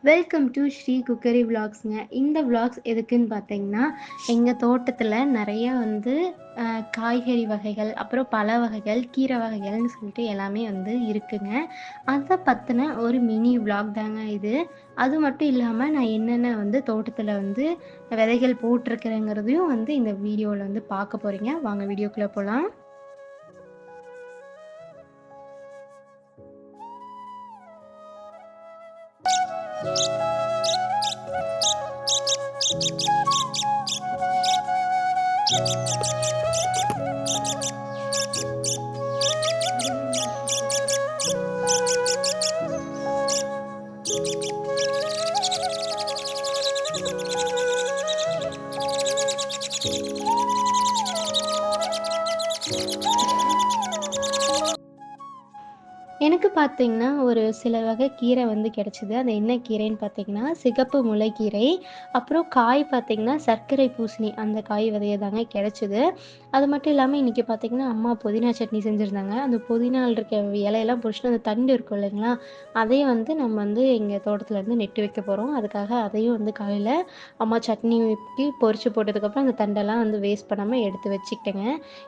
Welcome to Shri cookery விலாக்ஸ்ங்க. இந்த vlogs எதுக்குன்னு பார்த்தீங்கன்னா, எங்கள் தோட்டத்தில் நிறையா காய்கறி வகைகள், அப்புறம் பழ வகைகள், கீரை வகைகள்னு சொல்லிட்டு எல்லாமே இருக்குங்க. அதை பற்றின ஒரு மினி விலாக் தாங்க இது. அது மட்டும் இல்லாமல் நான் என்னென்ன தோட்டத்தில் விதைகள் போட்டிருக்கிறேங்கிறதையும் இந்த வீடியோவில் பார்க்க போகிறீங்க. வாங்க வீடியோக்குள்ளே போகலாம். எனக்கு பார்த்தீங்கன்னா, ஒரு சில வகை கீரை கிடைச்சது. அது என்ன கீரைன்னு பார்த்தீங்கன்னா, சிகப்பு முளைக்கீரை. அப்புறம் காய் பார்த்தீங்கன்னா, சர்க்கரை பூசணி அந்த காய் விதைய தாங்க கிடைச்சது. அது மட்டும் இல்லாம இன்னைக்கு பார்த்தீங்கன்னா, அம்மா புதினா சட்னி செஞ்சிருந்தாங்க. அந்த புதினால இருக்க இலையெல்லாம் பொறிச்சுட்டு அந்த தண்டு இருக்கும் இல்லைங்களா, அதையும் நம்ம எங்க தோட்டத்துல நெட்டு வைக்க போறோம். அதுக்காக அதையும் காலையில அம்மா சட்னிக்கு பொரிச்சு போட்டதுக்கப்புறம் அந்த தண்டெல்லாம் வேஸ்ட் பண்ணாம எடுத்து வச்சுக்கிட்டேங்க.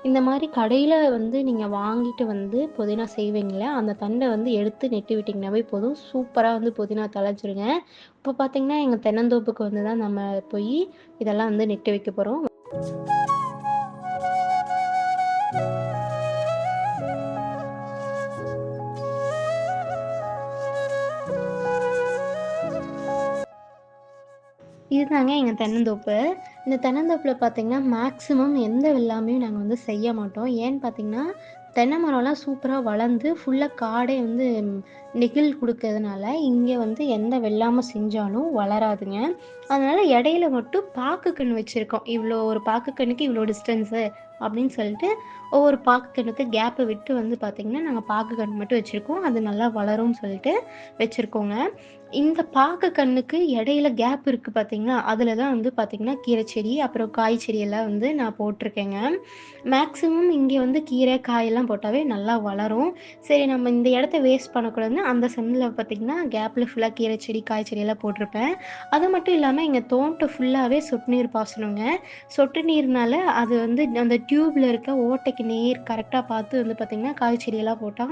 இந்த மாரி கடையில நீங்க வாங்கிட்டு புதினா செய்வீங்கல்ல, அந்த தண்டை எடுத்து நெட்டி விட்டிங்கனாவே போதும். சூப்பரா புதினா தழைச்சிருங்க. இப்போ பார்த்தீங்கன்னா, எங்க தென்னந்தோப்புக்கு தான் நம்ம போய் இதெல்லாம் நெட்டு வைக்க போறோம். இதுதாங்க எங்க தென்னந்தோப்பு. இந்த தென்னந்தோப்புல பார்த்தீங்கன்னா, மேக்ஸிமம் எந்த வெள்ளாமையும் நாங்க செய்ய மாட்டோம். ஏன்னு பார்த்தீங்கன்னா, தென்னை மரம்லாம் சூப்பரா வளர்ந்து ஃபுல்லா காடே நெகிழ் குடுக்கறதுனால, இங்க எந்த வெள்ளாமை செஞ்சாலும் வளராதுங்க. அதனால இடையில மட்டும் பாக்கு கன்னு வச்சிருக்கோம். இவ்வளோ ஒரு பாக்கு கன்னுக்கு இவ்வளோ டிஸ்டன்ஸு அப்படின்னு சொல்லிட்டு, ஒவ்வொரு பாக்கு கன்னுக்கு கேப்பு விட்டு பார்த்தீங்கன்னா, நாங்க பாக்கு கன்னு மட்டும் வச்சிருக்கோம். அது நல்லா வளரும்னு சொல்லிட்டு வச்சிருக்கோங்க. இந்த பாக்கு கன்னுக்கு இடையில கேப் இருக்கு பார்த்தீங்களா, அதில தான் பார்த்தீங்கன்னா, கீரை செடி, அப்புறம் காய் செடியெல்லாம் நான் போட்டிருக்கேங்க. மேக்ஸிமம் இங்கே கீரை, காயெல்லாம் போட்டாவே நல்லா வளரும். சரி நம்ம இந்த இடத்த வேஸ்ட் பண்ணக்கூடாதுன்னு அந்த சென்டில பார்த்தீங்கன்னா, கேப்ல ஃபுல்லா கீரை செடி, காய் செடியெல்லாம் போட்டிருப்பேன். அது மட்டும் இல்லாம எங்க தோட்டம் ஃபுல்லாவே சொட்டு நீர் பாசனங்க. சொட்டு நீர்னால அது அந்த டியூப்ல இருக்க ஓட்டைக்கு நேர் கரெக்ட்டா பார்த்து பார்த்தீங்கன்னா, காய் செடியெல்லாம் போட்டா,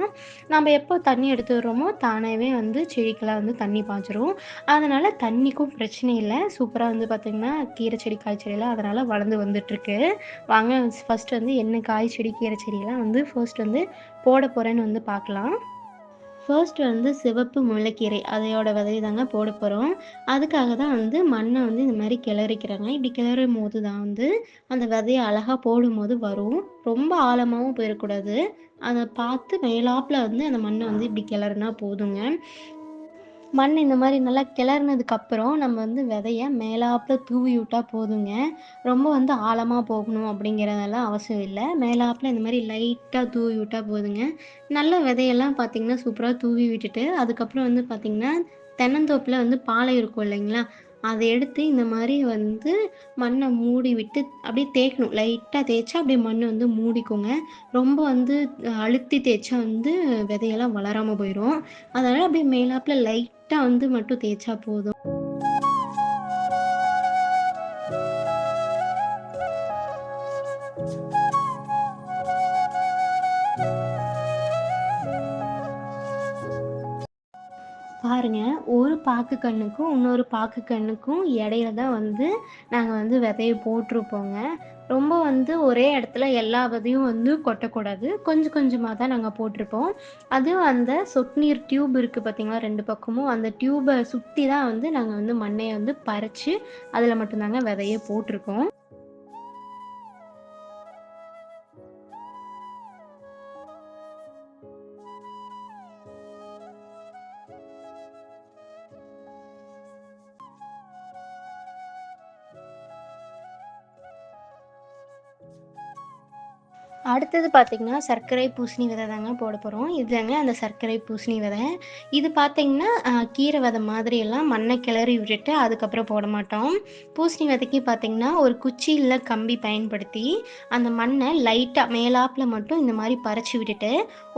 நம்ம எப்போ தண்ணி எடுத்து விடுறோமோ, தானாவே செடிக்கெல்லாம் தண்ணி பாய்ச்சிரும். அதனால தண்ணிக்கும் பிரச்சனை இல்ல. சூப்பரா பார்த்தீங்கன்னா, கீரை செடி, காய் செடிலாம் அதனால வளர்ந்து வந்துட்டுருக்கு. வாங்க ஃபர்ஸ்ட் என்ன காய் செடி, கீரை செடியெல்லாம் ஃபர்ஸ்ட் போட போறேன்னு பார்க்கலாம். ஃபர்ஸ்ட் சிவப்பு முல்லைக்கீரை அதையோட விதைய தாங்க போட போறோம். அதுக்காக தான் மண்ண இந்த மாரி கிளறிக்கிறேங்க. இப்படி கிளறும்போது தான் அந்த விதைய அழகா போடும்போது வரும். ரொம்ப ஆழமாவும் போயிறக்கூடாது. அத பார்த்து மேலாப்புல அந்த மண்ண இப்படி கிளறுனா போதுங்க. மண் இந்த மாரி நல்லா கிளறுனதுக்கப்புறம் நம்ம விதைய மேலாப்புல தூவி விட்டா போதுங்க. ரொம்ப ஆழமா போகணும் அப்படிங்கிறதெல்லாம் அவசியம் இல்ல. மேலாப்புல இந்த மாரி லைட்டா தூவி விட்டா போதுங்க. நல்ல விதையெல்லாம் பார்த்தீங்கன்னா, சூப்பரா தூவி விட்டுட்டு, அதுக்கப்புறம் பார்த்தீங்கன்னா, தென்னந்தோப்புல பாலை இருக்கும் இல்லைங்களா? அத எடுத்து இந்த மாரி மண்ண மூடி விட்டு அப்படியே தேய்க்கணும். லைட்டா தேய்ச்சா அப்படியே மண் மூடிக்குங்க. ரொம்ப அழுத்தி தேய்ச்சா விதையெல்லாம் வளராம போயிரும். அதனால அப்படியே மேலாப்புல லைட்டா மட்டும் தேய்ச்சா போதும். பாருங்க, ஒரு பாக்கு கன்னுக்கும், இன்னொரு பாக்கு கன்னுக்கும் இடையில தான் நாங்க விதைய போட்டிருப்போங்க. ரொம்ப ஒரே இடத்துல எல்லா விதையும் கொட்டக்கூடாது. கொஞ்சம் கொஞ்சமா தான் நாங்க போட்டிருப்போம். அதுவும் அந்த சொட்டு நீர் டியூப் இருக்கு பார்த்தீங்களா, 2 பக்கமும் அந்த டியூப சுத்தி தான் நாங்க மண்ணைய பறிச்சு, அதில மட்டும் தாங்க விதையே போட்டிருக்கோம். அடுத்தது பார்த்தீங்கன்னா, சர்க்கரை பூசணி விதை தாங்க போட போறோம். இதுதாங்க அந்த சர்க்கரை பூசணி விதை. இது பார்த்தீங்கன்னா, கீரை விதை மாதிரி எல்லாம் மண்ண கிளறி விட்டுட்டு அதுக்கப்புறம் போட மாட்டோம். பூசணி விதைக்கு பார்த்தீங்கன்னா, ஒரு குச்சி இல்ல கம்பி பயன்படுத்தி, அந்த மண்ண லைட்டா மேலாப்புல மட்டும் இந்த மாரி பறிச்சு விட்டுட்டு,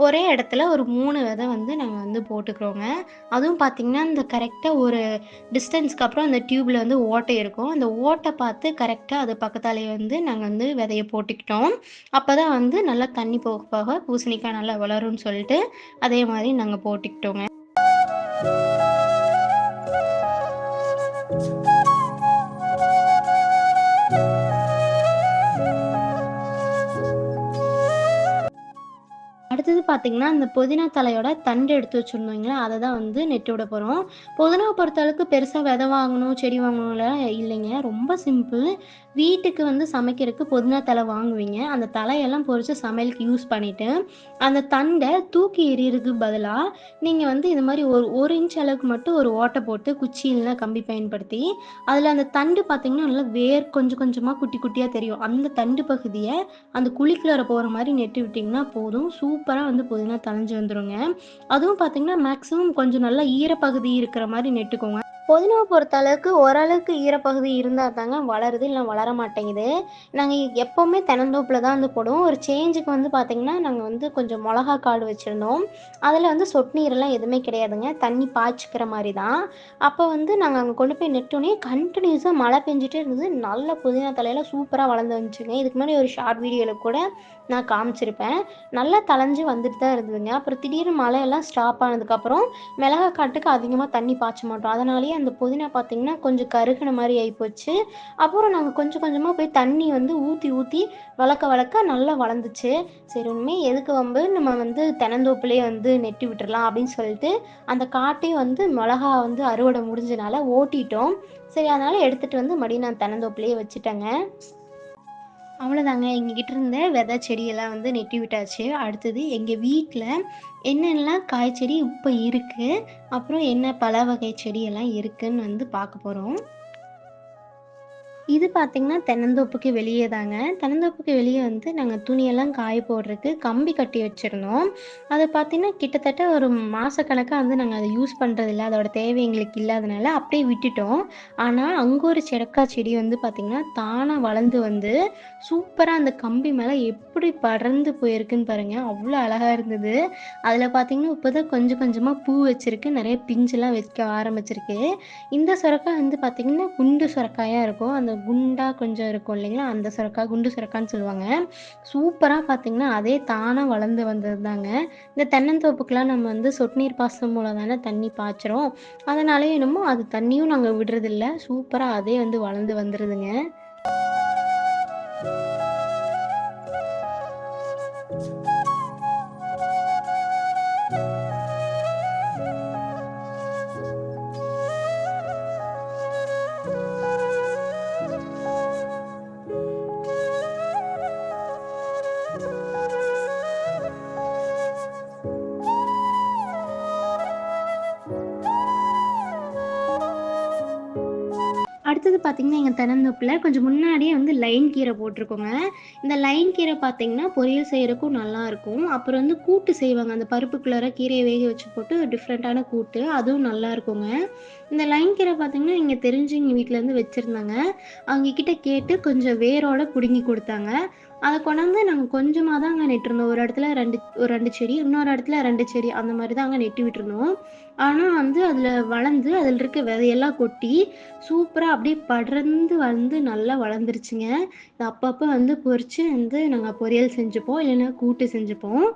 ஒரே இடத்துல ஒரு 3 விதை வந்து நாங்க வந்து போட்டுக்கிறோங்க. அதுவும் பார்த்தீங்கன்னா, இந்த கரெக்ட்டா ஒரு டிஸ்டன்ஸ்க்கு அப்புறம் அந்த டியூப்ல வந்து ஓட்டை இருக்கும். அந்த ஓட்ட பார்த்து கரெக்ட்டா அது பக்கத்தாலேயே வந்து நாங்க வந்து விதைய போட்டுக்கிட்டோம். அப்பதான் வந்து நல்லா தண்ணி போக போக பூசணிக்காய் நல்லா வளரும்னு சொல்லிட்டு, அதே மாரி நாங்க போட்டுக்கிட்டோங்க. அடுத்தது பார்த்தீங்கன்னா, அந்த புதினா தழையோட தண்டு எடுத்து வச்சிருந்தோம் இல்லைங்களா, அத தான் வந்து நெட்டு விட போறோம். புதினாவ பொறுத்தளவுக்கு பெருசா விதை வாங்கணும், செடி வாங்கணும்லாம் இல்லைங்க. ரொம்ப சிம்பிள். வீட்டுக்கு வந்து சமைக்கிறதுக்கு புதினா தழை வாங்குவீங்க. அந்த தழையெல்லாம் பொறிச்சு சமையலுக்கு யூஸ் பண்ணிட்டு, அந்த தண்ட தூக்கி எறியறதுக்கு பதிலா, நீங்க வந்து இது மாரி ஒரு 1 இன்ச் அளவுக்கு மட்டும் ஒரு ஓட்ட போட்டு குச்சி இல்லனா கம்பி பயன்படுத்தி, அதில அந்த தண்டு பார்த்தீங்கன்னா, நல்லா வேர் கொஞ்சம் கொஞ்சமா குட்டி குட்டியா தெரியும். அந்த தண்டு பகுதிய அந்த குழிக்குள்ளார போற மாரி நெட்டி விட்டீங்கன்னா போதும். சூப்பரா வந்து புதினா தழைஞ்சு வந்துருங்க. அதுவும் பார்த்தீங்கன்னா, மேக்ஸிமம் கொஞ்சம் நல்லா ஈரப்பகுதி இருக்கிற மாரி நெட்டுக்கோங்க. புதினாவ பொறுத்த அளவுக்கு ஓரளவுக்கு ஈரப்பகுதி இருந்தா தாங்க வளருது, இல்ல வளர மாட்டேங்குது. நாங்க எப்பவுமே தென்னந்தோப்புல தான் வந்து போடுவோம். ஒரு சேஞ்சுக்கு வந்து பார்த்தீங்கன்னா, நாங்க வந்து கொஞ்சம் மொளகா காடு வச்சிருந்தோம். அதில வந்து சொட்டு நீரெல்லாம் எதுவுமே கிடையாதுங்க. தண்ணி பாய்ச்சிக்கிற மாரி தான். அப்போ வந்து நாங்க அங்க கொண்டு போய் நெட்டோனே கன்டினியூஸா மழை பெஞ்சுட்டே இருந்தது. நல்ல புதினா தழையெல்லாம் சூப்பரா வளர்ந்து வந்துச்சுங்க. இதுக்கு முன்னாடி ஒரு ஷார்ட் வீடியோல கூட நான் காமிச்சிருப்பேன். நல்லா தழைஞ்சு வந்துட்டு தான் இருந்ததுங்க. அப்புறம் திடீர்னு மழையெல்லாம் ஸ்டாப் ஆனதுக்கப்புறம் மிளகா காட்டுக்கு அதிகமா தண்ணி பாய்ச்ச மாட்டோம். அதனாலேயே அந்த புதினா பார்த்தீங்கன்னா, கொஞ்சம் கருகுன மாரி ஆயிப்போச்சு. அப்புறம் நாங்க கொஞ்சம் கொஞ்சமா போய் தண்ணி வந்து ஊத்தி ஊத்தி வளர்க்க வளர்க்க நல்லா வளர்ந்துச்சு. சரி இனிமே எதுக்கு வம்பு, நம்ம வந்து தென்னந்தோப்புலயே வந்து நெட்டி விட்டுறலாம் அப்படின்னு சொல்லிட்டு, அந்த காட்டையும் வந்து மிளகா வந்து அறுவடை முடிஞ்சனால ஓட்டிட்டோம். சரி அதனால எடுத்துட்டு வந்து மறுபடியும் நான் தென்னந்தோப்புலயே வச்சுட்டேங்க. அவ்வளோதாங்க. எங்ககிட்ட இருந்த விதை செடியெல்லாம் வந்து நெட்டி விட்டாச்சு. அடுத்தது எங்க வீட்ல என்னென்னலாம் காய்ச்செடி இப்ப இருக்கு, அப்புறம் என்ன பழ வகை செடியெல்லாம் இருக்குன்னு வந்து பார்க்க போறோம். இது பார்த்தீங்கன்னா, தென்னந்தோப்புக்கு வெளியே தாங்க. தென்னந்தோப்புக்கு வெளியே வந்து நாங்க துணியெல்லாம் காய போடுறதுக்கு கம்பி கட்டி வச்சிருந்தோம். அது பார்த்தீங்கன்னா, கிட்டத்தட்ட ஒரு மாசக்கணக்கா வந்து நாங்க அத யூஸ் பண்றதில்ல. அதோட தேவை எங்களுக்கு இல்லாதனால அப்படியே விட்டுட்டோம். ஆனா, அங்க ஒரு செடக்கா செடி வந்து பார்த்தீங்கன்னா, தானா வளர்ந்து வந்து சூப்பரா அந்த கம்பி மேல எப்படி படர்ந்து போயிருக்குன்னு பாருங்க. அவ்வளோ அழகா இருந்தது. அதில பார்த்தீங்கன்னா, இப்பதான் கொஞ்சம் கொஞ்சமா பூ வச்சிருக்கு. நெறைய பிஞ்சுலாம் வைக்க ஆரம்பிச்சிருக்கு. இந்த சொரக்காய் வந்து பார்த்தீங்கன்னா, குண்டு சொரக்காயா இருக்கும். அந்த குண்டா கொஞ்சம் இருக்கும் இல்லைங்களா? அந்த சொரக்காய், குண்டு சொரக்கான்னு சொல்லுவாங்க. சூப்பரா பார்த்தீங்கன்னா, அதே தானா வளர்ந்து வந்தது தாங்க. இந்த தென்னந்தோப்புக்கெல்லாம் நம்ம வந்து சொட்டு நீர் பாசனம் மூலம் தானே தண்ணி பாய்ச்சுறோம். அதனாலயோ என்னமோ அது தண்ணியும் நாங்க விடுறதில்ல. சூப்பரா அதே வந்து வளர்ந்து வந்துருதுங்க. அடுத்தது பார்த்தீங்கன்னா, எங்க தென்னந்தோப்புல கொஞ்சம் முன்னாடியே வந்து லைன் கீரை போட்டிருக்கோங்க. இந்த லைன் கீரை பார்த்தீங்கன்னா, பொரியல் செய்றதுக்கும் நல்லாருக்கும். அப்புறம் வந்து கூட்டு செய்வாங்க. அந்த பருப்புக்குள்ளார கீரைய வேக வச்சு போட்டு டிஃப்ரெண்ட்டான கூட்டு, அதுவும் நல்லாருக்குங்க. இந்த லைன் கீரை பார்த்தீங்கன்னா, எங்க தெரிஞ்சவங்க வீட்லேருந்து வச்சிருந்தாங்க. அவங்க கிட்ட கேட்டு கொஞ்சம் வேரோட புடுங்கி குடுத்தாங்க. அத கொண்டாந்து நாங்க கொஞ்சமா தாங்க நெட்டிருந்தோம். ஒரு இடத்துல 2 செடி, இன்னொரு இடத்துல 2 செடி அந்த மாரி தாங்க நெட்டி விட்டுருந்தோம். ஆனா வந்து அதில வளர்ந்து, அதில இருக்க விதையெல்லாம் கொட்டி, சூப்பரா அப்படியே படர்ந்து வந்து நல்லா வளர்ந்துருச்சுங்க. இத அப்பப்ப வந்து பொறிச்சு வந்து நாங்க பொரியல் செஞ்சுப்போம். இல்லைன்னா கூட்டு செஞ்சுப்போம்.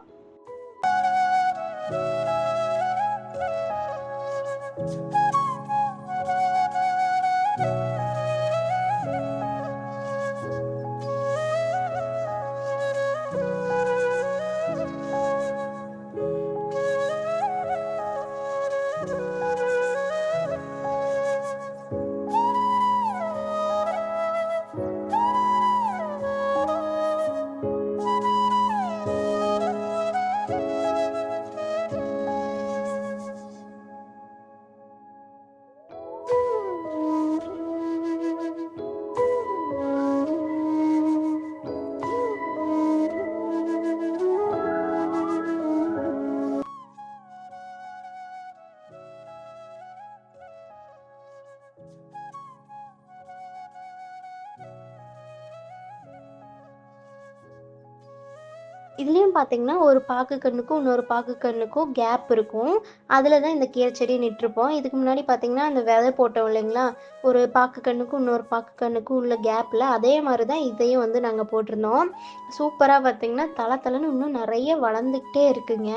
இதுலயும் பார்த்தீங்கன்னா, ஒரு பாக்கு கன்னுக்கும், இன்னொரு பாக்கு கன்னுக்கும் கேப் இருக்கும். அதுல தான் இந்த கீரை செடி நட்டுருப்போம். இதுக்கு முன்னாடி பார்த்தீங்கன்னா, அந்த விதை போட்டோம் இல்லைங்களா? ஒரு பாக்கு கன்னுக்கும், இன்னொரு பாக்கு கன்னுக்கும் உள்ள கேப்ல, அதே மாரி தான் இதையும் வந்து நாங்க போட்டிருந்தோம். சூப்பரா பார்த்தீங்கன்னா, தள தளன்னு இன்னும் நெறைய வளர்ந்துக்கிட்டே இருக்குங்க.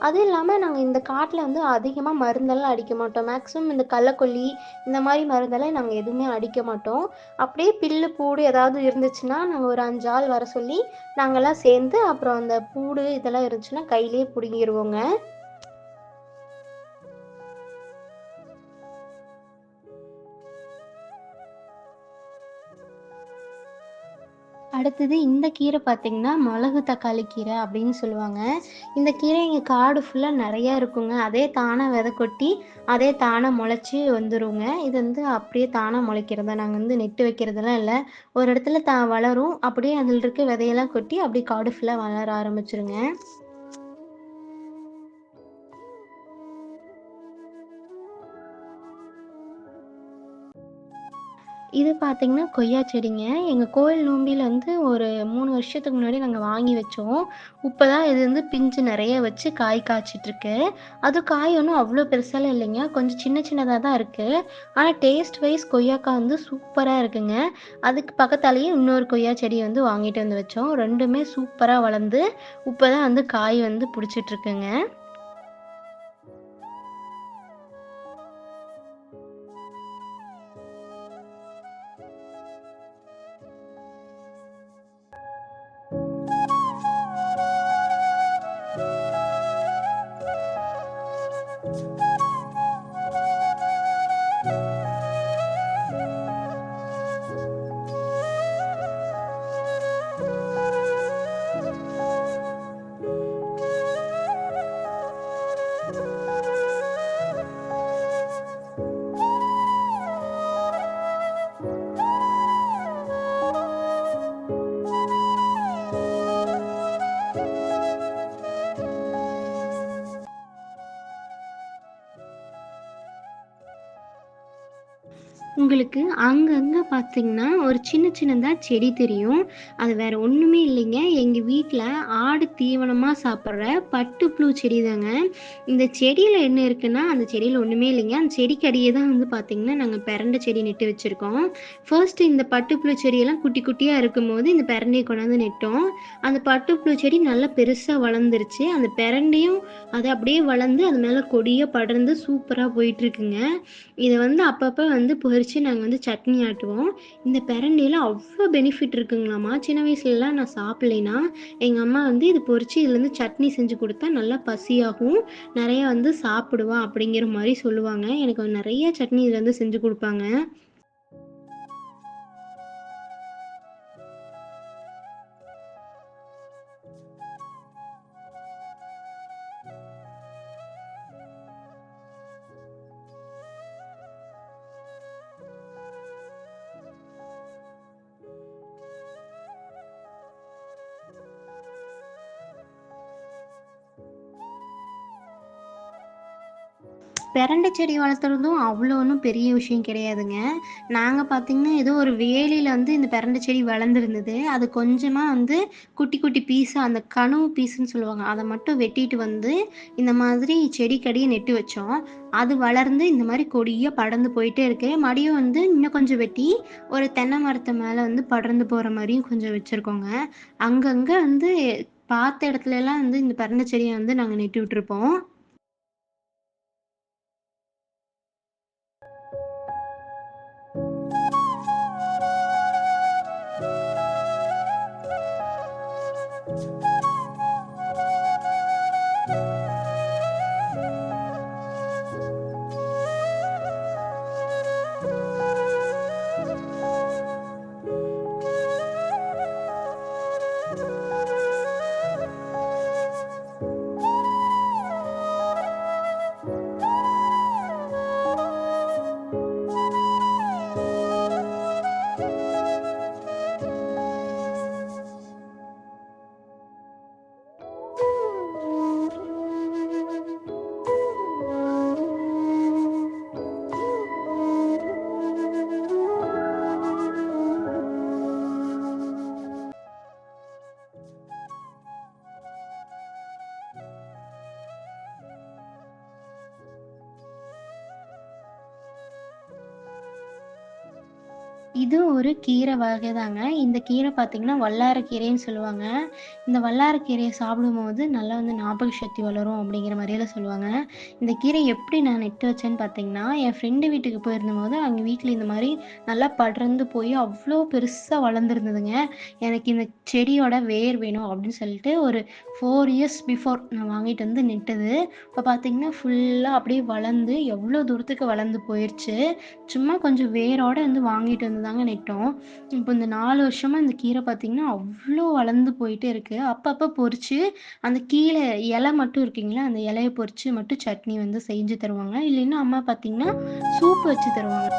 அதுவும் இல்லாம நாங்க இந்த காட்டுல வந்து அதிகமா மருந்தெல்லாம் அடிக்க மாட்டோம். மேக்ஸிமம் இந்த கள்ளக்கொல்லி, இந்த மாரி மருந்தெல்லாம் நாங்க எதுவுமே அடிக்க மாட்டோம். அப்படியே பில்லு, பூடு ஏதாவது இருந்துச்சுன்னா, நாங்க ஒரு 5 ஆள் வர சொல்லி நாங்கலாம் சேர்ந்து அப்புறம் அந்த பூடு இதெல்லாம் இருந்துச்சுன்னா கையிலேயே புடுங்கிருவோங்க. அடுத்தது இந்த கீரை பார்த்தீங்கன்னா, மிளகு தக்காளி கீரை அப்படின்னு சொல்லுவாங்க. இந்த கீரை எங்க காடு ஃபுல்லா நெறையா இருக்குங்க. அதே தானா விதை கொட்டி, அதே தானா முளைச்சு வந்துருங்க. இது வந்து அப்படியே தானா முளைக்கிறது தான். நாங்க வந்து நெட்டு வைக்கிறதெல்லாம் இல்ல. ஒரு இடத்துல வளரும். அப்படியே அதில இருக்க விதையெல்லாம் கொட்டி அப்படியே காடு ஃபுல்லா வளர ஆரம்பிச்சுருங்க. இது பார்த்தீங்கன்னா, கொய்யா செடிங்க. எங்க கோயில் நோம்பில வந்து ஒரு 3 வருஷத்துக்கு முன்னாடி நாங்க வாங்கி வச்சோம். இப்ப தான் இது வந்து பிஞ்சு நெறைய வச்சு காய் காய்ச்சிட்டுருக்கு. அதுவும் காய் ஒண்ணும் அவ்ளோ பெருசாலாம் இல்லைங்க. கொஞ்சம் சின்ன சின்னதா தான் இருக்கு. ஆனா டேஸ்ட் வைஸ் கொய்யாக்கா வந்து சூப்பரா இருக்குங்க. அதுக்கு பக்கத்தாலேயே இன்னொரு கொய்யா செடி வந்து வாங்கிட்டு வந்து வச்சோம். 2மே சூப்பரா வளர்ந்து, இப்ப தான் வந்து காய் வந்து புடிச்சிட்டுருக்குங்க. உங்களுக்கு அங்கங்க பார்த்தீங்கன்னா, ஒரு சின்ன சின்னதா செடி தெரியும். அது வேற ஒண்ணுமே இல்லைங்க. எங்க வீட்ல ஆடு தீவனமா சாப்பிடுற பட்டுப்புழு செடி தாங்க. இந்த செடியில என்ன இருக்குன்னா, அந்த செடியில ஒண்ணுமே இல்லைங்க. அந்த செடிக்கு அடியே தான் வந்து பார்த்தீங்கன்னா, நாங்க பெரண்ட செடி நட்டு வச்சிருக்கோம். ஃபர்ஸ்ட்டு இந்த பட்டுப்புழு செடியெல்லாம் குட்டி குட்டியா இருக்கும்போது, இந்த பெரண்டைய கொண்டாந்து நட்டோம். அந்த பட்டுப்புழு செடி நல்லா பெருசா வளர்ந்துருச்சு. அந்த பெரண்டையும் அது அப்படியே வளர்ந்து, அது மேல கொடியா படர்ந்து சூப்பரா போயிட்டுருக்குங்க. இத வந்து அப்பப்ப வந்து பொறிச்சு நாங்க வந்து சட்னி ஆட்டுவோம். இந்த பிரண்டையில அவ்ளோ பெனிஃபிட் இருக்குங்களாம்மா. சின்ன வயசுலலாம் நான் சாப்பிடலைன்னா, எங்க அம்மா வந்து இது பொறிச்சு இதுலேருந்து சட்னி செஞ்சு குடுத்தா நல்லா பசியாகும். நெறையா வந்து சாப்பிடுவா அப்படிங்கிற மாரி சொல்லுவாங்க. எனக்கு நெறைய சட்னி இதுலேருந்து செஞ்சு குடுப்பாங்க. பெரண்டை செடி வளர்த்துறதும் அவ்வளோ ஒண்ணும் பெரிய விஷயம் கிடையாதுங்க. நாங்க பார்த்தீங்கன்னா, ஏதோ ஒரு வேலியில வந்து இந்த பெரண்டை செடி வளர்ந்துருந்தது. அது கொஞ்சமா வந்து குட்டி குட்டி பீஸா அந்த கனவு பீஸுன்னு சொல்லுவாங்க. அத மட்டும் வெட்டிட்டு வந்து, இந்த மாதிரி செடிக்கடிய நெட்டு வச்சோம். அது வளர்ந்து இந்த மாரி கொடியா படர்ந்து போயிட்டே இருக்கு. மறுபடியும் வந்து இன்னும் கொஞ்சம் வெட்டி, ஒரு தென்னை மரத்து மேல வந்து படர்ந்து போற மாரியும் கொஞ்சம் வச்சிருக்கோங்க. அங்கங்க வந்து பார்த்த இடத்துலலாம் வந்து இந்த பெரண்டை செடிய வந்து நாங்க நெட்டு விட்டுருப்போம். இது ஒரு கீரை வகைதாங்க. இந்த கீரை பார்த்தீங்கன்னா, வல்லாரக்கீரைன்னு சொல்லுவாங்க. இந்த வல்லாரக்கீரைய சாப்பிடும்போது நல்லா வந்து ஞாபக சக்தி வளரும் அப்படிங்கிற மாரியெல்லாம் சொல்லுவாங்க. இந்த கீரைய எப்படி நான் நட்டு வச்சேன்னு பார்த்தீங்கன்னா, என் ஃப்ரெண்டு வீட்டுக்கு போயிருந்தபோது, அங்க வீட்ல இந்த மாரி நல்லா படர்ந்து போய் அவ்ளோ பெருசா வளர்ந்துருந்ததுங்க. எனக்கு இந்த செடியோட வேர் வேணும் அப்படின்னு சொல்லிட்டு ஒரு 4 இயர்ஸ் பிஃபோர் நான் வாங்கிட்டு வந்து நட்டது. இப்ப பார்த்தீங்கன்னா, ஃபுல்லா அப்படியே வளர்ந்து எவ்ளோ தூரத்துக்கு வளர்ந்து போயிருச்சு. சும்மா கொஞ்சம் வேரோட வந்து வாங்கிட்டு வந்து தாங்க நட்டோம். இப்போ இந்த 4 வருஷமா இந்த கீரை பார்த்தீங்கன்னா, அவ்ளோ வளர்ந்து போயிட்டே இருக்கு. அப்பப்ப பொறிச்சு, அந்த கீழ இலை மட்டும் இருக்குங்களா, அந்த இலைய பொறிச்சு மட்டும் சட்னி வந்து செஞ்சு தருவாங்க. இல்லைன்னா அம்மா பார்த்தீங்கன்னா, சூப் வச்சு தருவாங்க.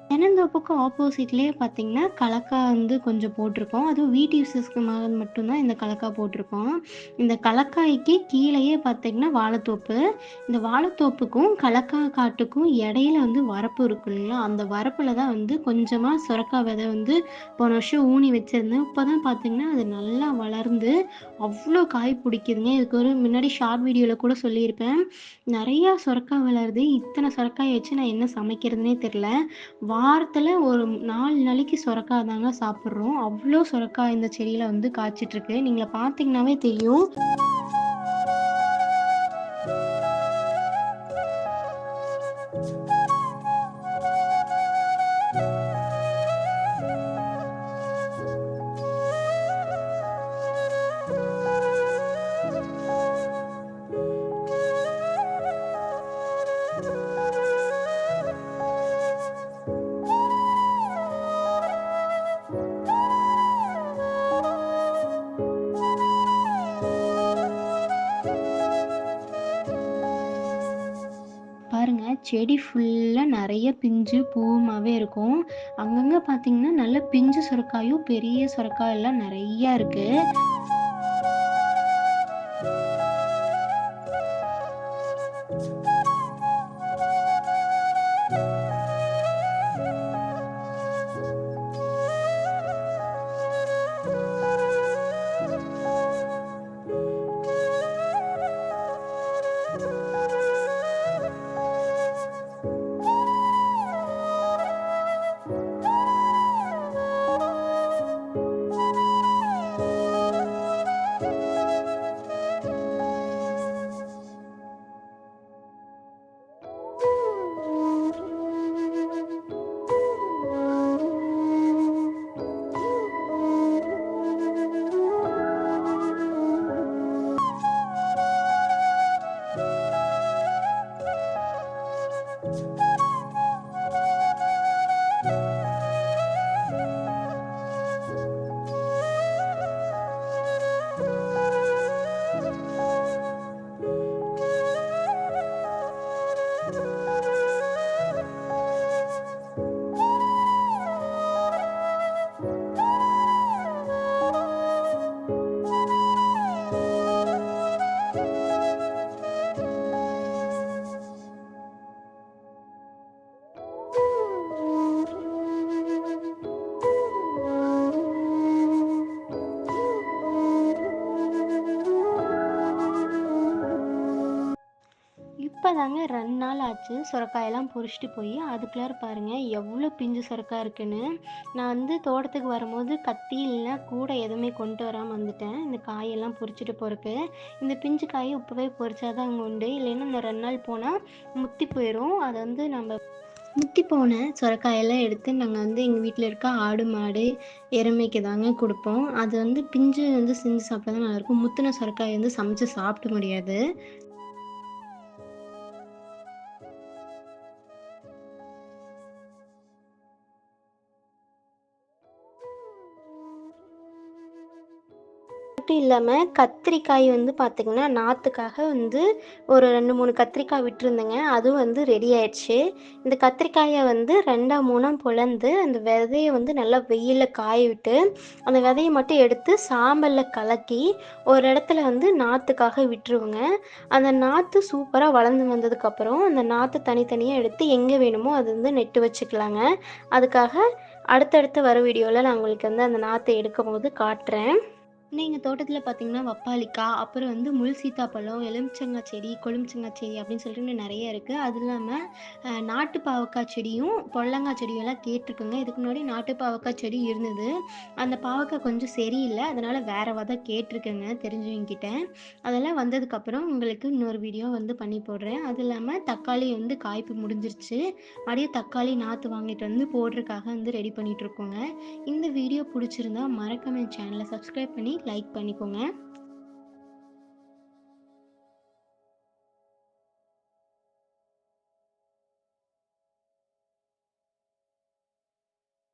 தென்னந்தோப்புக்கு ஆப்போசிட்லயே பார்த்தீங்கன்னா, கலக்கா வந்து கொஞ்சம் போட்டிருக்கோம். அதுவும் வீட்டு யூசஸ்க்கு மட்டும் தான் இந்த கலக்கா போட்டிருக்கோம். இந்த கலக்காய்க்கு கீழயே பார்த்தீங்கன்னா வாழைத்தோப்பு. இந்த வாழைத்தோப்புக்கும், கலக்கா காட்டுக்கும் இடையில வந்து வரப்பு இருக்கும் இல்லைங்களா? அந்த வரப்புல தான் வந்து கொஞ்சமா சொரக்கா விதை வந்து போன வருஷம் ஊனி வச்சிருந்தேன். இப்ப தான் பார்த்தீங்கன்னா, அது நல்லா வளர்ந்து அவ்ளோ காய் பிடிக்குதுங்க. இதுக்கு ஒரு முன்னாடி ஷார்ட் வீடியோல கூட சொல்லியிருப்பேன். நெறையா சொரக்கா வளருது. இத்தன சொரக்காய வச்சு நான் என்ன சமைக்கிறதுன்னே தெரியல. வாரத்துல ஒரு 4 நாளைக்கு சொரக்கா தாங்க சாப்பிடுறோம். அவ்ளோ சொரக்கா இந்த செடியில வந்து காய்ச்சிட்டுருக்கு. நீங்க பார்த்தீங்கன்னாவே தெரியும். பாருங்க, செடி ஃபுல்லா நெறைய பிஞ்சு பூவுமாவே இருக்கும். அங்கங்க பார்த்தீங்கன்னா, நல்ல பிஞ்சு சொரக்காயும், பெரிய சொரக்காய் எல்லாம் நெறையா இருக்கு. இப்போதாங்க 2 நாள் ஆச்சு சுரக்காயெல்லாம் பொறிச்சிட்டு போய். அதுக்குள்ளார பாருங்க எவ்வளோ பிஞ்சு சுரக்காய் இருக்குன்னு. நான் வந்து தோட்டத்துக்கு வரும்போது கத்தி இல்ல கூட எதுவுமே கொண்டு வராம வந்துட்டேன். இந்த காயெல்லாம் பொறிச்சிட்டு போறக்கு. இந்த பிஞ்சு காய இப்போவே பொறிச்சா தான் உண்டு. இல்லைன்னா இந்த 2 நாள் போனா முத்தி போயிரும். அத வந்து நம்ம முத்தி போன சுரக்காயெல்லாம் எடுத்து நாங்கள் வந்து எங்கள் வீட்டில் இருக்க ஆடு மாடு எருமைக்கு தாங்க கொடுப்போம். அது வந்து பிஞ்சு வந்து செஞ்சு சாப்பிட்டா தான் நல்லாயிருக்கும். முத்தின சுரக்காய் வந்து சமைச்சு சாப்பிட முடியாது. மட்டும் இல்லாம கத்திரிக்காய் வந்து பார்த்தீங்கன்னா, நாத்துக்காக வந்து ஒரு 2, 3 கத்திரிக்காய் விட்டுருந்தேங்க. அதுவும் வந்து ரெடி ஆயிடுச்சு. இந்த கத்திரிக்காய வந்து 2ஆ 3ஆ பொளந்து, அந்த விதைய வந்து நல்லா வெயில்ல காய விட்டு, அந்த விதைய மட்டும் எடுத்து சாம்பல்ல கலக்கி, ஒரு இடத்துல வந்து நாத்துக்காக விட்டுருவேங்க. அந்த நாத்து சூப்பரா வளர்ந்து வந்ததுக்கப்புறம், அந்த நாத்த தனித்தனியா எடுத்து எங்கே வேணுமோ அது வந்து நெட்டு வச்சுக்கலாங்க. அதுக்காக அடுத்தடுத்து வர வீடியோல நான் உங்களுக்கு வந்து அந்த நாத்த எடுக்கும்போது காட்டுறேன். எங்க தோட்டத்தில பார்த்தீங்கன்னா, பப்பாளிக்காய், அப்புறம் வந்து முள் சீத்தாப்பழம், எலுமிச்சங்காய் செடி, கொழுமிச்சங்காய் செடி அப்படின்னு சொல்லிட்டு இன்னும் நெறைய இருக்கு. அது இல்லாம நாட்டு பாவக்காய் செடியும், பொடலங்காய் செடியும் எல்லாம் கேட்டுருக்குங்க. இதுக்கு முன்னாடி நாட்டு பாவக்காய் செடி இருந்தது. அந்த பாவக்காய் கொஞ்சம் சரியில்ல. அதனால வேற வெத கேட்டுருக்கேங்க தெரிஞ்சவங்ககிட்ட. அதெல்லாம் வந்ததுக்கப்புறம் உங்களுக்கு இன்னொரு வீடியோ வந்து பண்ணி போடுறேன். அது இல்லாம தக்காளி வந்து காய்ப்பு முடிஞ்சிருச்சு. மறுபடியும் தக்காளி நாத்து வாங்கிட்டு வந்து போடுறதுக்காக வந்து ரெடி பண்ணிட்டுருக்கோங்க. இந்த வீடியோ புடிச்சிருந்தா மறக்காம என் சேனல சப்ஸ்கிரைப் பண்ணி லைக் பண்ணிக்கோங்க.